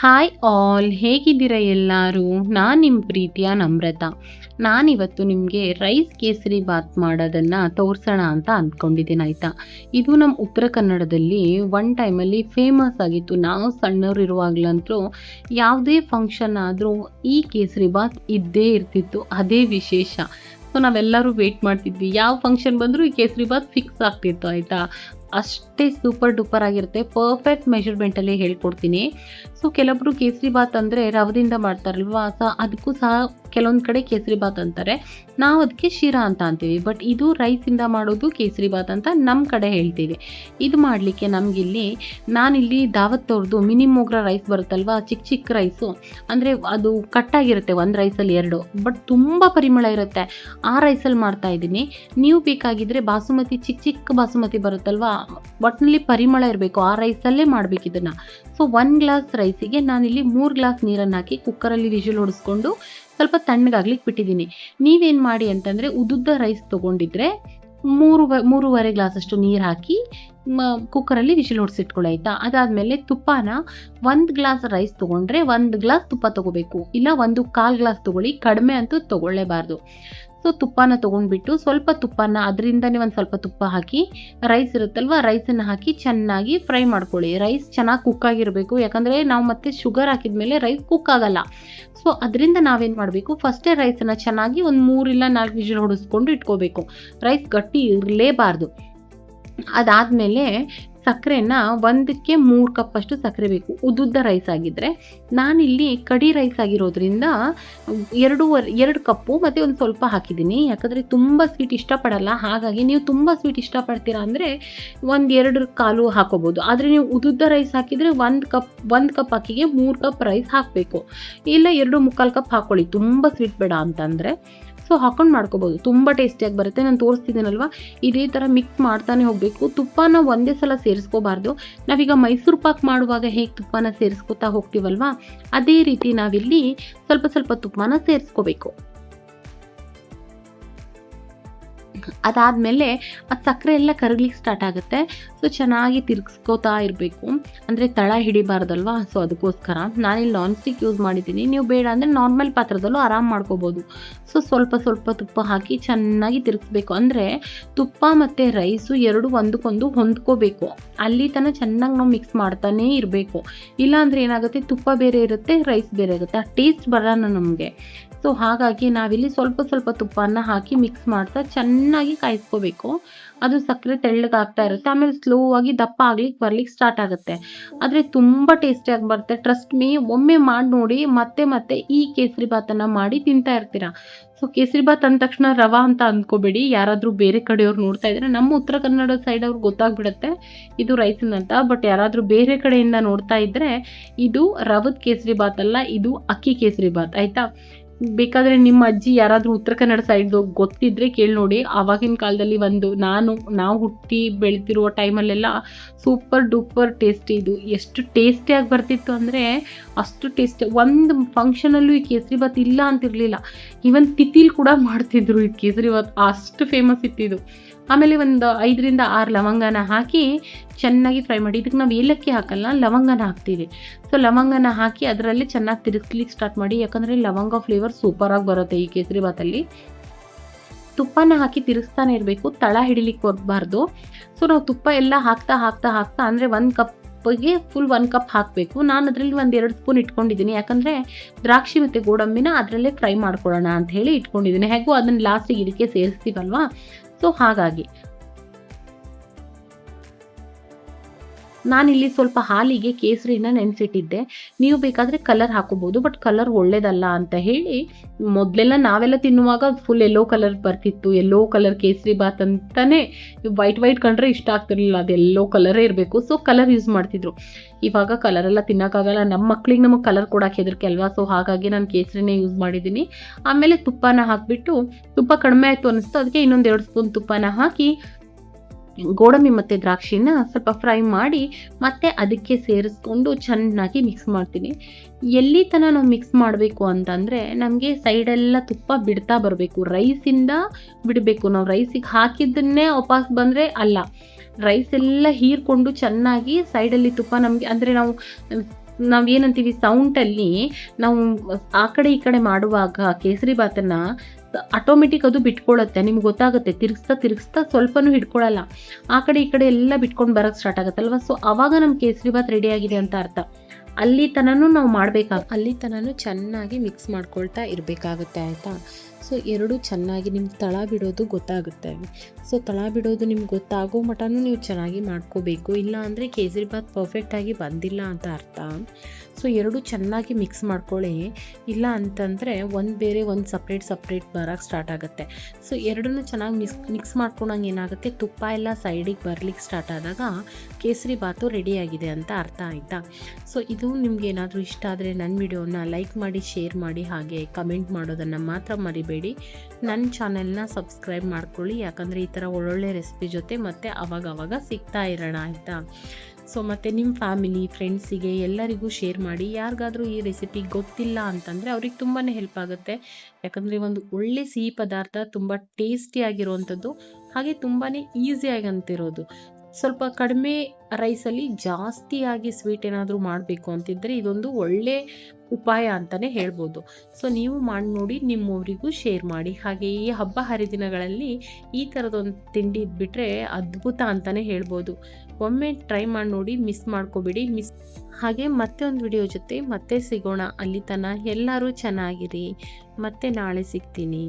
Hi all, ಹೇಗಿದ್ದೀರಾ ಎಲ್ಲರೂ? ನಾನು ನಿಮ್ಮ ಪ್ರೀತಿಯ ನಮ್ರತಾ. ನಾನಿವತ್ತು ನಿಮಗೆ ರೈಸ್ ಕೇಸರಿ ಬಾತ್ ಮಾಡೋದನ್ನು ತೋರಿಸೋಣ ಅಂತ ಅಂದ್ಕೊಂಡಿದ್ದೀನಿ, ಆಯಿತಾ. ಇದು ನಮ್ಮ ಉತ್ತರ ಕನ್ನಡದಲ್ಲಿ ಒನ್ ಟೈಮಲ್ಲಿ ಫೇಮಸ್ ಆಗಿತ್ತು. ನಾವು ಸಣ್ಣವರಿರುವಾಗಲಂತೂ ಯಾವುದೇ ಫಂಕ್ಷನ್ ಆದರೂ ಈ ಕೇಸರಿ ಬಾತ್ ಇದ್ದೇ ಇರ್ತಿತ್ತು, ಅದೇ ವಿಶೇಷ. ಸೊ ನಾವೆಲ್ಲರೂ ವೆಯ್ಟ್ ಮಾಡ್ತಿದ್ವಿ, ಯಾವ ಫಂಕ್ಷನ್ ಬಂದರೂ ಈ ಕೇಸರಿ ಬಾತ್ ಫಿಕ್ಸ್ ಆಗ್ತಿತ್ತು, ಆಯಿತಾ. ಅಷ್ಟೇ ಸೂಪರ್ ಡೂಪರ್ ಆಗಿರುತ್ತೆ. ಪರ್ಫೆಕ್ಟ್ ಮೆಷರ್ಮೆಂಟಲ್ಲಿ ಹೇಳ್ಕೊಡ್ತೀನಿ. ಸೊ ಕೆಲವೊಬ್ರು ಕೇಸರಿ ಬಾತ್ ಅಂದರೆ ರವದಿಂದ ಮಾಡ್ತಾರಲ್ವಾ, ಅದಕ್ಕೂ ಸಹ ಕೆಲವೊಂದು ಕಡೆ ಕೇಸರಿ ಬಾತ್ ಅಂತಾರೆ. ನಾವು ಅದಕ್ಕೆ ಶಿರಾ ಅಂತ ಅಂತೀವಿ. ಬಟ್ ಇದು ರೈಸಿಂದ ಮಾಡೋದು ಕೇಸರಿ ಬಾತ್ ಅಂತ ನಮ್ಮ ಕಡೆ ಹೇಳ್ತೀವಿ. ಇದು ಮಾಡಲಿಕ್ಕೆ ನಾನಿಲ್ಲಿ ದಾವತ್ ಅವ್ರದ್ದು ಮಿನಿ ಮೋಗ್ರಾ ರೈಸ್ ಬರುತ್ತಲ್ವಾ, ಚಿಕ್ಕ ಚಿಕ್ಕ ರೈಸು, ಅಂದರೆ ಅದು ಕಟ್ಟಾಗಿರುತ್ತೆ ಒಂದು ರೈಸಲ್ಲಿ ಎರಡು, ಬಟ್ ತುಂಬ ಪರಿಮಳ ಇರುತ್ತೆ. ಆ ರೈಸಲ್ಲಿ ಮಾಡ್ತಾ ಇದ್ದೀನಿ. ನೀವು ಬೇಕಾಗಿದ್ದರೆ ಬಾಸುಮತಿ ಚಿಕ್ಕ ಬಾಸುಮತಿ ಬರುತ್ತಲ್ವಾ, ಒಟ್ಟಿನಲ್ಲಿ ಪರಿಮಳ ಇರಬೇಕು, ಆ ರೈಸಲ್ಲೇ ಮಾಡಬೇಕು ಇದನ್ನು. ಸೊ 1 ಗ್ಲಾಸ್ ರೈಸಿಗೆ ನಾನಿಲ್ಲಿ 3 ಗ್ಲಾಸ್ ನೀರನ್ನು ಹಾಕಿ ಕುಕ್ಕರಲ್ಲಿ ವಿಷಲ್ ಹೊಡಿಸ್ಕೊಂಡು ಸ್ವಲ್ಪ ತಣ್ಣಗಾಗ್ಲಿಕ್ಕೆ ಬಿಟ್ಟಿದ್ದೀನಿ. ನೀವೇನು ಮಾಡಿ ಅಂತಂದರೆ ಉದ್ದುದ್ದ ರೈಸ್ ತೊಗೊಂಡಿದ್ರೆ ಮೂರುವರೆ ಗ್ಲಾಸಷ್ಟು ನೀರು ಹಾಕಿ ಕುಕ್ಕರಲ್ಲಿ ವಿಷಲ್ ಹೊಡಿಸಿಟ್ಕೊಳ್ಳಿ, ಆಯಿತಾ. ಅದಾದಮೇಲೆ ತುಪ್ಪನ 1 ಗ್ಲಾಸ್ ರೈಸ್ ತೊಗೊಂಡ್ರೆ 1 ಗ್ಲಾಸ್ ತುಪ್ಪ ತೊಗೋಬೇಕು, ಇಲ್ಲ 1/4 ಗ್ಲಾಸ್ ತೊಗೊಳ್ಳಿ, ಕಡಿಮೆ ಅಂತೂ ತೊಗೊಳ್ಳೇಬಾರ್ದು. ಸೊ ತುಪ್ಪನ ತೊಗೊಂಡ್ಬಿಟ್ಟು ಸ್ವಲ್ಪ ತುಪ್ಪನ ಅದರಿಂದನೇ ಒಂದು ಸ್ವಲ್ಪ ತುಪ್ಪ ಹಾಕಿ ರೈಸ್ ಇರುತ್ತಲ್ವ, ರೈಸನ್ನು ಹಾಕಿ ಚೆನ್ನಾಗಿ ಫ್ರೈ ಮಾಡ್ಕೊಳ್ಳಿ. ರೈಸ್ ಚೆನ್ನಾಗಿ ಕುಕ್ ಆಗಿರಬೇಕು, ಯಾಕಂದರೆ ನಾವು ಮತ್ತೆ ಶುಗರ್ ಹಾಕಿದ್ಮೇಲೆ ರೈಸ್ ಕುಕ್ ಆಗಲ್ಲ. ಸೊ ಅದರಿಂದ ನಾವೇನು ಮಾಡಬೇಕು, ಫಸ್ಟೇ ರೈಸನ್ನು ಚೆನ್ನಾಗಿ ಒಂದು 3 ಇಲ್ಲ 4 ವಿಷಲ್ ಹೊಡಿಸ್ಕೊಂಡು ಇಟ್ಕೋಬೇಕು. ರೈಸ್ ಗಟ್ಟಿ ಇರಲೇಬಾರ್ದು. ಅದಾದಮೇಲೆ ಸಕ್ಕರೆನ 1ಕ್ಕೆ 3 ಕಪ್ಪಷ್ಟು ಸಕ್ಕರೆ ಬೇಕು, ಉದ್ದುದ್ದ ರೈಸ್ ಆಗಿದ್ದರೆ. ನಾನಿಲ್ಲಿ ಕಡಿ ರೈಸ್ ಆಗಿರೋದ್ರಿಂದ 2 ಕಪ್ಪು ಮತ್ತು ಒಂದು ಸ್ವಲ್ಪ ಹಾಕಿದ್ದೀನಿ, ಯಾಕಂದರೆ ತುಂಬ ಸ್ವೀಟ್ ಇಷ್ಟಪಡಲ್ಲ. ಹಾಗಾಗಿ ನೀವು ತುಂಬ ಸ್ವೀಟ್ ಇಷ್ಟಪಡ್ತೀರಾ ಅಂದರೆ 1-2 ಹಾಕೋಬೋದು. ಆದರೆ ನೀವು ಉದ್ದುದ್ದ ರೈಸ್ ಹಾಕಿದರೆ 1 ಕಪ್ ಅಕ್ಕಿಗೆ 3 ಕಪ್ ರೈಸ್ ಹಾಕಬೇಕು, ಇಲ್ಲ 2-3/4 ಕಪ್ ಹಾಕ್ಕೊಳ್ಳಿ, ತುಂಬ ಸ್ವೀಟ್ ಬೇಡ ಅಂತಂದರೆ. ಸೊ ಹಾಕೊಂಡು ಮಾಡ್ಕೋಬೋದು, ತುಂಬ ಟೇಸ್ಟಿಯಾಗಿ ಬರುತ್ತೆ. ನಾನು ತೋರಿಸ್ತಿದ್ದೀನಲ್ವ, ಇದೇ ಥರ ಮಿಕ್ಸ್ ಮಾಡ್ತಾನೆ ಹೋಗಬೇಕು. ತುಪ್ಪನ ಒಂದೇ ಸಲ ಸೇರಿಸ್ಕೋಬಾರ್ದು. ನಾವೀಗ ಮೈಸೂರು ಪಾಕ್ ಮಾಡುವಾಗ ಹೇಗೆ ತುಪ್ಪನ ಸೇರಿಸ್ಕೊತಾ ಹೋಗ್ತೀವಲ್ವ, ಅದೇ ರೀತಿ ನಾವಿಲ್ಲಿ ಸ್ವಲ್ಪ ಸ್ವಲ್ಪ ತುಪ್ಪನ ಸೇರಿಸ್ಕೋಬೇಕು. ಅದಾದಮೇಲೆ ಆ ಸಕ್ಕರೆ ಎಲ್ಲ ಕರಗ್ಲಿಕ್ಕೆ ಸ್ಟಾರ್ಟ್ ಆಗುತ್ತೆ. ಸೊ ಚೆನ್ನಾಗಿ ತಿರ್ಗಿಸ್ಕೋತಾ ಇರಬೇಕು, ಅಂದರೆ ತಳ ಹಿಡಿಬಾರ್ದಲ್ವಾ. ಸೊ ಅದಕ್ಕೋಸ್ಕರ ನಾನಿಲ್ಲಿ ನಾನ್ ಸ್ಟಿಕ್ ಯೂಸ್ ಮಾಡಿದ್ದೀನಿ. ನೀವು ಬೇಡ ಅಂದರೆ ನಾರ್ಮಲ್ ಪಾತ್ರದಲ್ಲೂ ಆರಾಮ್ ಮಾಡ್ಕೋಬೋದು. ಸೊ ಸ್ವಲ್ಪ ಸ್ವಲ್ಪ ತುಪ್ಪ ಹಾಕಿ ಚೆನ್ನಾಗಿ ತಿರುಗಿಸ್ಬೇಕು, ಅಂದರೆ ತುಪ್ಪ ಮತ್ತು ರೈಸು ಎರಡು ಒಂದಕ್ಕೊಂದು ಹೊಂದ್ಕೋಬೇಕು. ಅಲ್ಲಿ ತನಕ ಚೆನ್ನಾಗಿ ನಾವು ಮಿಕ್ಸ್ ಮಾಡ್ತಾನೇ ಇರಬೇಕು. ಇಲ್ಲಾಂದರೆ ಏನಾಗುತ್ತೆ, ತುಪ್ಪ ಬೇರೆ ಇರುತ್ತೆ, ರೈಸ್ ಬೇರೆ ಇರುತ್ತೆ, ಆ ಟೇಸ್ಟ್ ಬರೋಣ ನಮಗೆ. ಸೊ ಹಾಗಾಗಿ ನಾವಿಲ್ಲಿ ಸ್ವಲ್ಪ ಸ್ವಲ್ಪ ತುಪ್ಪನ ಹಾಕಿ ಮಿಕ್ಸ್ ಮಾಡ್ತಾ ಚೆನ್ನಾಗಿ ಕಾಯಿಸ್ಕೋಬೇಕು. ಅದು ಸಕ್ಕರೆ ತೆಳ್ಳಗಾಗ್ತಾ ಇರುತ್ತೆ, ಆಮೇಲೆ ಸ್ಲೋ ಆಗಿ ದಪ್ಪ ಬರ್ಲಿಕ್ಕೆ ಸ್ಟಾರ್ಟ್ ಆಗುತ್ತೆ. ಆದರೆ ತುಂಬ ಟೇಸ್ಟಿಯಾಗಿ ಬರುತ್ತೆ, ಟ್ರಸ್ಟ್ ಮೀ. ಒಮ್ಮೆ ಮಾಡಿ ನೋಡಿ, ಮತ್ತೆ ಮತ್ತೆ ಈ ಕೇಸರಿ ಬಾತನ್ನು ಮಾಡಿ ತಿಂತಾ ಇರ್ತೀರಾ. ಸೊ ಕೇಸರಿ ಬಾತ್ ಅಂದ ತಕ್ಷಣ ರವಾ ಅಂತ ಅಂದ್ಕೋಬೇಡಿ. ಯಾರಾದರೂ ಬೇರೆ ಕಡೆಯವ್ರು ನೋಡ್ತಾ ಇದ್ರೆ, ನಮ್ಮ ಉತ್ತರ ಕನ್ನಡ ಸೈಡ್ ಅವ್ರಿಗೆ ಗೊತ್ತಾಗ್ಬಿಡುತ್ತೆ ಇದು ರೈಸಿನ ಅಂತ. ಬಟ್ ಯಾರಾದರೂ ಬೇರೆ ಕಡೆಯಿಂದ ನೋಡ್ತಾ ಇದ್ದರೆ, ಇದು ರವದ ಕೇಸರಿ ಬಾತ್ ಅಲ್ಲ, ಇದು ಅಕ್ಕಿ ಕೇಸರಿ ಬಾತ್, ಆಯಿತಾ. ಬೇಕಾದರೆ ನಿಮ್ಮ ಅಜ್ಜಿ ಯಾರಾದರೂ ಉತ್ತರ ಕನ್ನಡ ಸೈಡ್ದು ಗೊತ್ತಿದ್ದರೆ ಕೇಳಿ ನೋಡಿ. ಆವಾಗಿನ ಕಾಲದಲ್ಲಿ ನಾವು ಹುಟ್ಟಿ ಬೆಳೆದಿರುವ ಟೈಮಲ್ಲೆಲ್ಲ ಸೂಪರ್ ಡೂಪರ್ ಟೇಸ್ಟಿ, ಇದು ಎಷ್ಟು ಟೇಸ್ಟಿಯಾಗಿ ಬರ್ತಿತ್ತು ಅಂದರೆ ಅಷ್ಟು ಟೇಸ್ಟಿ. ಒಂದು ಫಂಕ್ಷನಲ್ಲೂ ಈ ಕೇಸರಿ ಬಾತ್ ಇಲ್ಲ ಅಂತಿರಲಿಲ್ಲ. ಈವನ್ ತಿಥಿಲಿ ಕೂಡ ಮಾಡ್ತಿದ್ರು ಈ ಕೇಸರಿ ಬಾತ್, ಅಷ್ಟು ಫೇಮಸ್ ಇತ್ತಿದು. ಆಮೇಲೆ ಒಂದು 5-6 ಲವಂಗನ ಹಾಕಿ ಚೆನ್ನಾಗಿ ಫ್ರೈ ಮಾಡಿ. ಇದಕ್ಕೆ ನಾವು ಏಲಕ್ಕಿ ಹಾಕಲ್ಲ, ಲವಂಗನ ಹಾಕ್ತೀವಿ. ಸೊ ಲವಂಗನ ಹಾಕಿ ಅದರಲ್ಲಿ ಚೆನ್ನಾಗಿ ತಿರುಗಿಸ್ಲಿಕ್ಕೆ ಸ್ಟಾರ್ಟ್ ಮಾಡಿ, ಯಾಕಂದರೆ ಲವಂಗ ಫ್ಲೇವರ್ ಸೂಪರಾಗಿ ಬರುತ್ತೆ ಈ ಕೇಸರಿ ಬಾತಲ್ಲಿ. ತುಪ್ಪನ ಹಾಕಿ ತಿರುಗಿಸ್ತಾನೆ ಇರಬೇಕು, ತಳ ಹಿಡಿಲಿಕ್ಕೆ ಹೋಗಬಾರ್ದು. ಸೊ ನಾವು ತುಪ್ಪ ಎಲ್ಲ ಹಾಕ್ತಾ ಹಾಕ್ತಾ ಹಾಕ್ತಾ, ಅಂದರೆ 1 ಕಪ್ಗೆ ಫುಲ್ 1 ಕಪ್ ಹಾಕಬೇಕು. ನಾನು ಅದರಲ್ಲಿ 1-2 ಸ್ಪೂನ್ ಇಟ್ಕೊಂಡಿದ್ದೀನಿ, ಯಾಕಂದರೆ ದ್ರಾಕ್ಷಿ ಮತ್ತು ಗೋಡಂಬಿನ ಅದರಲ್ಲೇ ಫ್ರೈ ಮಾಡ್ಕೊಳ್ಳೋಣ ಅಂತ ಹೇಳಿ ಇಟ್ಕೊಂಡಿದ್ದೀನಿ. ಹೇಗೂ ಅದನ್ನು ಲಾಸ್ಟಿಗೆ ಇದಕ್ಕೆ ಸೇರಿಸ್ತೀವಲ್ವಾ. ಸೊ ಹಾಗಾಗಿ ನಾನಿಲ್ಲಿ ಸ್ವಲ್ಪ ಹಾಲಿಗೆ ಕೇಸರಿನ ನೆನೆಸಿಟ್ಟಿದ್ದೆ. ನೀವು ಬೇಕಾದರೆ ಕಲರ್ ಹಾಕೋಬೋದು, ಬಟ್ ಕಲರ್ ಒಳ್ಳೇದಲ್ಲ ಅಂತ ಹೇಳಿ ಮೊದಲೆಲ್ಲ ನಾವೆಲ್ಲ ತಿನ್ನುವಾಗ ಫುಲ್ ಯೆಲ್ಲೋ ಕಲರ್ ಬರ್ತಿತ್ತು. ಯೆಲ್ಲೋ ಕಲರ್ ಕೇಸರಿ ಬಾತ್ ಅಂತಲೇ, ವೈಟ್ ಕಂಡ್ರೆ ಇಷ್ಟ ಆಗ್ತಿರಲಿಲ್ಲ, ಅದು ಯೆಲ್ಲೋ ಕಲರೇ ಇರಬೇಕು. ಸೊ ಕಲರ್ ಯೂಸ್ ಮಾಡ್ತಿದ್ರು. ಇವಾಗ ಕಲರೆಲ್ಲ ತಿನ್ನೋಕ್ಕಾಗಲ್ಲ, ನಮ್ಮ ಮಕ್ಳಿಗೆ ನಮಗೆ ಕಲರ್ ಕೊಡೋಕೆ ಹೆದರಿಕೆ ಅಲ್ವಾ. ಸೊ ಹಾಗಾಗಿ ನಾನು ಕೇಸರಿನೇ ಯೂಸ್ ಮಾಡಿದ್ದೀನಿ. ಆಮೇಲೆ ತುಪ್ಪನ ಹಾಕಿಬಿಟ್ಟು, ತುಪ್ಪ ಕಡಿಮೆ ಆಯಿತು ಅನ್ನಿಸ್ತು, ಅದಕ್ಕೆ ಇನ್ನೊಂದು 2 ಸ್ಪೂನ್ ತುಪ್ಪನ ಹಾಕಿ ಗೋಡಂಬಿ ಮತ್ತು ದ್ರಾಕ್ಷಿನ ಸ್ವಲ್ಪ ಫ್ರೈ ಮಾಡಿ ಮತ್ತೆ ಅದಕ್ಕೆ ಸೇರಿಸ್ಕೊಂಡು ಚೆನ್ನಾಗಿ ಮಿಕ್ಸ್ ಮಾಡ್ತೀನಿ. ಎಲ್ಲಿ ತನಕ ನಾವು ಮಿಕ್ಸ್ ಮಾಡಬೇಕು ಅಂತಂದರೆ, ನಮಗೆ ಸೈಡೆಲ್ಲ ತುಪ್ಪ ಬಿಡ್ತಾ ಬರಬೇಕು, ರೈಸಿಂದ ಬಿಡಬೇಕು. ನಾವು ರೈಸಿಗೆ ಹಾಕಿದ್ದನ್ನೇ ವಾಪಸ್ ಬಂದರೆ ಅಲ್ಲ, ರೈಸ್ ಎಲ್ಲ ಹೀರ್ಕೊಂಡು ಚೆನ್ನಾಗಿ ಸೈಡಲ್ಲಿ ತುಪ್ಪ ನಮಗೆ, ಅಂದರೆ ನಾವು ನಾವೇನಂತೀವಿ ಸೌಂಡಲ್ಲಿ ನಾವು ಆ ಕಡೆ ಈ ಕಡೆ ಮಾಡುವಾಗ ಕೇಸರಿ ಬಾತನ್ನು ಆಟೋಮೆಟಿಕ್ ಅದು ಬಿಟ್ಕೊಳ್ಳುತ್ತೆ. ನಿಮ್ಗೆ ಗೊತ್ತಾಗುತ್ತೆ, ತಿರುಗಿಸ್ತಾ ತಿರುಗಿಸ್ತಾ ಸ್ವಲ್ಪನೂ ಹಿಡ್ಕೊಳ್ಳಲ್ಲ. ಆ ಕಡೆ ಈ ಕಡೆ ಎಲ್ಲ ಬಿಟ್ಕೊಂಡು ಬರೋಕ್ಕೆ ಸ್ಟಾರ್ಟ್ ಆಗುತ್ತಲ್ವ. ಸೊ ಆವಾಗ ನಮ್ಮ ಕೇಸರಿ ಬಾತ್ ರೆಡಿ ಆಗಿದೆ ಅಂತ ಅರ್ಥ. ಅಲ್ಲಿ ತನೂ ನಾವು ಅಲ್ಲಿ ತನೂ ಚೆನ್ನಾಗಿ ಮಿಕ್ಸ್ ಮಾಡ್ಕೊಳ್ತಾ ಇರಬೇಕಾಗುತ್ತೆ, ಆಯಿತಾ. ಸೊ ಎರಡೂ ಚೆನ್ನಾಗಿ ನಿಮ್ಗೆ ತಳ ಬಿಡೋದು ಗೊತ್ತಾಗುತ್ತೆ. ಸೊ ತಳ ಬಿಡೋದು ನಿಮ್ಗೆ ಗೊತ್ತಾಗೋ ಮಟನೂ ನೀವು ಚೆನ್ನಾಗಿ ಮಾಡ್ಕೋಬೇಕು. ಇಲ್ಲ ಅಂದರೆ ಕೇಸರಿ ಬಾತ್ ಪರ್ಫೆಕ್ಟಾಗಿ ಬಂದಿಲ್ಲ ಅಂತ ಅರ್ಥ. ಸೊ ಎರಡೂ ಚೆನ್ನಾಗಿ ಮಿಕ್ಸ್ ಮಾಡ್ಕೊಳ್ಳಿ. ಇಲ್ಲ ಅಂತಂದರೆ ಒಂದು ಬೇರೆ ಒಂದು ಸಪ್ರೇಟ್ ಬರೋಕ್ಕೆ ಸ್ಟಾರ್ಟ್ ಆಗುತ್ತೆ. ಸೊ ಎರಡನ್ನೂ ಚೆನ್ನಾಗಿ ಮಿಕ್ಸ್ ಮಾಡ್ಕೊಂಡಂಗೆ ಏನಾಗುತ್ತೆ, ತುಪ್ಪ ಎಲ್ಲ ಸೈಡಿಗೆ ಬರ್ಲಿಕ್ಕೆ ಸ್ಟಾರ್ಟ್ ಆದಾಗ ಕೇಸರಿ ಬಾತು ರೆಡಿಯಾಗಿದೆ ಅಂತ ಅರ್ಥ, ಆಯಿತಾ. ಸೊ ಇದು ನಿಮ್ಗೆ ಏನಾದರೂ ಇಷ್ಟ ಆದರೆ ನನ್ನ ವಿಡಿಯೋನ ಲೈಕ್ ಮಾಡಿ, ಶೇರ್ ಮಾಡಿ, ಹಾಗೆ ಕಮೆಂಟ್ ಮಾಡೋದನ್ನು ಮಾತ್ರ ಮರಿಬೇಡಿ. ನನ್ನ ಚಾನೆಲ್ನ ಸಬ್ಸ್ಕ್ರೈಬ್ ಮಾಡ್ಕೊಳ್ಳಿ, ಯಾಕಂದರೆ ಈ ಥರ ಒಳ್ಳೊಳ್ಳೆ ರೆಸಿಪಿ ಜೊತೆ ಮತ್ತೆ ಅವಾಗವಾಗ ಸಿಗ್ತಾ ಇರೋಣ, ಆಯಿತಾ. ಸೊ ಮತ್ತು ನಿಮ್ಮ ಫ್ಯಾಮಿಲಿ ಫ್ರೆಂಡ್ಸಿಗೆ ಎಲ್ಲರಿಗೂ ಶೇರ್ ಮಾಡಿ. ಯಾರಿಗಾದರೂ ಈ ರೆಸಿಪಿ ಗೊತ್ತಿಲ್ಲ ಅಂತಂದರೆ ಅವ್ರಿಗೆ ತುಂಬಾ ಹೆಲ್ಪ್ ಆಗುತ್ತೆ. ಯಾಕಂದರೆ ಒಂದು ಒಳ್ಳೆ ಸಿಹಿ ಪದಾರ್ಥ, ತುಂಬ ಟೇಸ್ಟಿಯಾಗಿರುವಂಥದ್ದು, ಹಾಗೆ ತುಂಬಾ ಈಸಿಯಾಗಿ ಅಂತಿರೋದು. ಸ್ವಲ್ಪ ಕಡಿಮೆ ರೈಸಲ್ಲಿ ಜಾಸ್ತಿಯಾಗಿ ಸ್ವೀಟ್ ಏನಾದರೂ ಮಾಡಬೇಕು ಅಂತಿದ್ದರೆ ಇದೊಂದು ಒಳ್ಳೆ ಉಪಾಯ ಅಂತಲೇ ಹೇಳ್ಬೋದು. ಸೊ ನೀವು ಮಾಡಿ ನೋಡಿ, ನಿಮ್ಮವರಿಗೂ ಶೇರ್ ಮಾಡಿ. ಹಾಗೆ ಈ ಹಬ್ಬ ಹರಿದಿನಗಳಲ್ಲಿ ಈ ಥರದೊಂದು ತಿಂಡಿ ಇದ್ಬಿಟ್ರೆ ಅದ್ಭುತ ಅಂತಲೇ ಹೇಳ್ಬೋದು. ಒಮ್ಮೆ ಟ್ರೈ ಮಾಡಿ ನೋಡಿ, ಮಿಸ್ ಮಾಡ್ಕೋಬೇಡಿ. ಹಾಗೆ ಮತ್ತೆ ಒಂದು ವಿಡಿಯೋ ಜೊತೆ ಮತ್ತೆ ಸಿಗೋಣ. ಅಲ್ಲಿ ತನಕ ಎಲ್ಲರೂ ಚೆನ್ನಾಗಿರಿ. ಮತ್ತೆ ನಾಳೆ ಸಿಗ್ತೀನಿ.